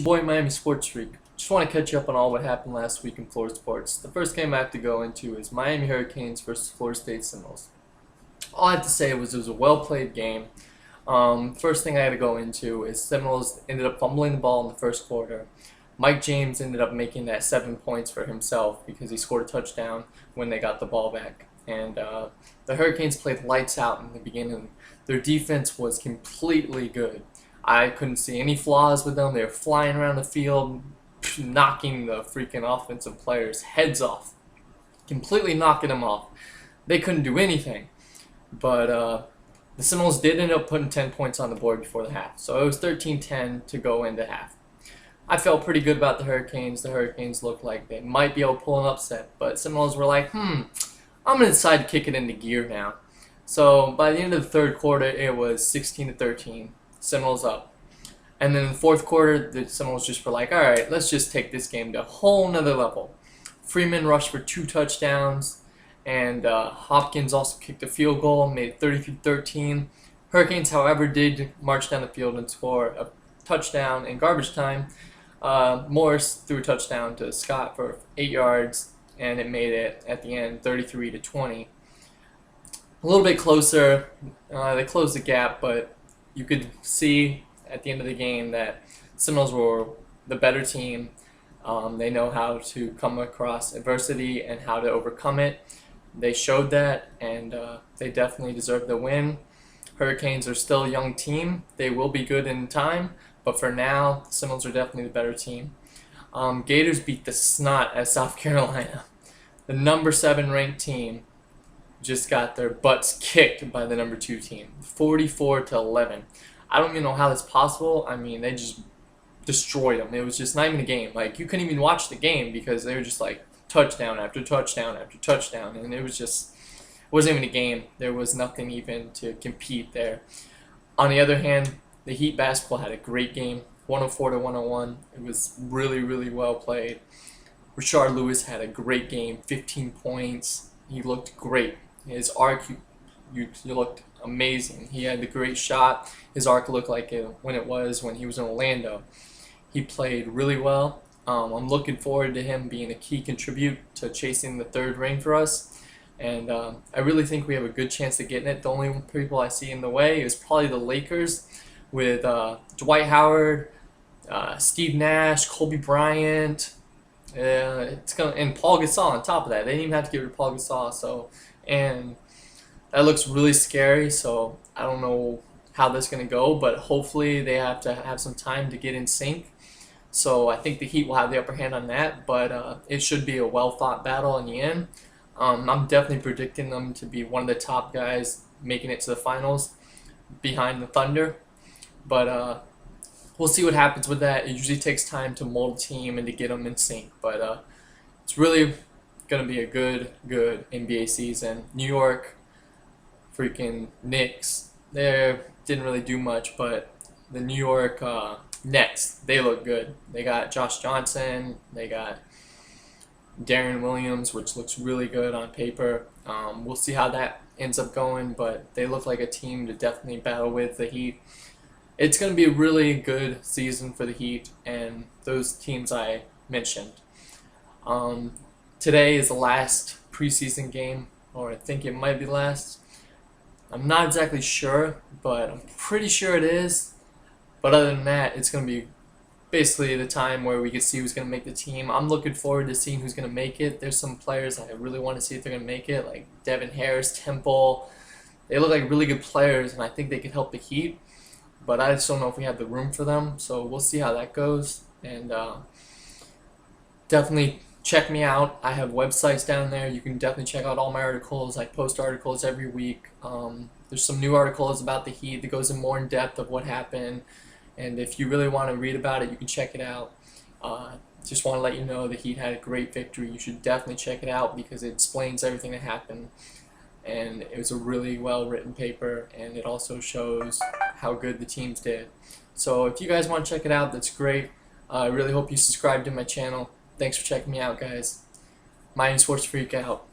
It's your boy MiamiSportsFreak. Just want to catch you up on all what happened last week in Florida sports. The first game I have to go into is Miami Hurricanes versus Florida State Seminoles. All I have to say was it was a well-played game. First thing I had to go into is Seminoles ended up fumbling the ball in the first quarter. Mike James ended up making that 7 points for himself because he scored a touchdown when they got the ball back. And the Hurricanes played lights out in the beginning. Their defense was completely good. I couldn't see any flaws with them. They were flying around the field, knocking the freaking offensive players' heads off. Completely knocking them off. They couldn't do anything. But the Seminoles did end up putting 10 points on the board before the half. So it was 13-10 to go into half. I felt pretty good about the Hurricanes. The Hurricanes looked like they might be able to pull an upset. But Seminoles were like, I'm going to decide to kick it into gear now. So by the end of the third quarter, it was 16-13. Seminoles up. And then in the fourth quarter, the Seminoles just were like, all right, let's just take this game to a whole nother level. Freeman rushed for 2 touchdowns, and Hopkins also kicked a field goal, made it 33-13. Hurricanes, however, did march down the field and score a touchdown in garbage time. Morris threw a touchdown to Scott for 8 yards, and it made it, at the end, 33-20. A little bit closer. They closed the gap, but you could see at the end of the game that Seminoles were the better team. They know how to come across adversity and how to overcome it. They showed that, and they definitely deserve the win. Hurricanes are still a young team. They will be good in time, but for now, Seminoles are definitely the better team. Gators beat the snot at South Carolina. The number 7 ranked team just got their butts kicked by the number 2 team, 44-11. I don't even know how that's possible. I mean, they just destroyed them. It was just not even a game. Like, you couldn't even watch the game because they were just like touchdown after touchdown after touchdown, and it wasn't even a game. There was nothing even to compete there. On the other hand, the Heat basketball had a great game, 104-101. It was really, really well played. Rashard Lewis had a great game, 15 points. He looked great. His arc, you looked amazing. He had the great shot. His arc looked like it when he was in Orlando. He played really well. I'm looking forward to him being a key contribute to chasing the 3rd ring for us. And I really think we have a good chance of getting it. The only people I see in the way is probably the Lakers with Dwight Howard, Steve Nash, Kobe Bryant. And Paul Gasol on top of that. They didn't even have to get rid of Paul Gasol. And that looks really scary. So I don't know how that's going to go, but hopefully they have to have some time to get in sync. So I think the Heat will have the upper hand on that, but it should be a well-fought battle in the end. I'm definitely predicting them to be one of the top guys making it to the finals behind the Thunder. But we'll see what happens with that. It usually takes time to mold a team and to get them in sync. But it's really going to be a good NBA season. New York, freaking Knicks, they didn't really do much, but the New York Nets, they look good. They got Josh Johnson. They got Darren Williams, which looks really good on paper. We'll see how that ends up going, but they look like a team to definitely battle with the Heat. It's going to be a really good season for the Heat and those teams I mentioned. Today is the last preseason game, or I think it might be last. I'm not exactly sure, but I'm pretty sure it is. But other than that, it's going to be basically the time where we can see who's going to make the team. I'm looking forward to seeing who's going to make it. There's some players I really want to see if they're going to make it, like Devin Harris, Temple. They look like really good players, and I think they could help the Heat. But I just don't know if we have the room for them, so we'll see how that goes. And definitely check me out. I have websites down there. You can definitely check out all my articles. I post articles every week. There's some new articles about the Heat that goes in more in depth of what happened. And if you really want to read about it, you can check it out. Just want to let you know the Heat had a great victory. You should definitely check it out because it explains everything that happened. And it was a really well-written paper, and it also shows how good the teams did. So if you guys want to check it out, that's great. I really hope you subscribe to my channel. Thanks for checking me out, guys. MiamiSportsFreak out.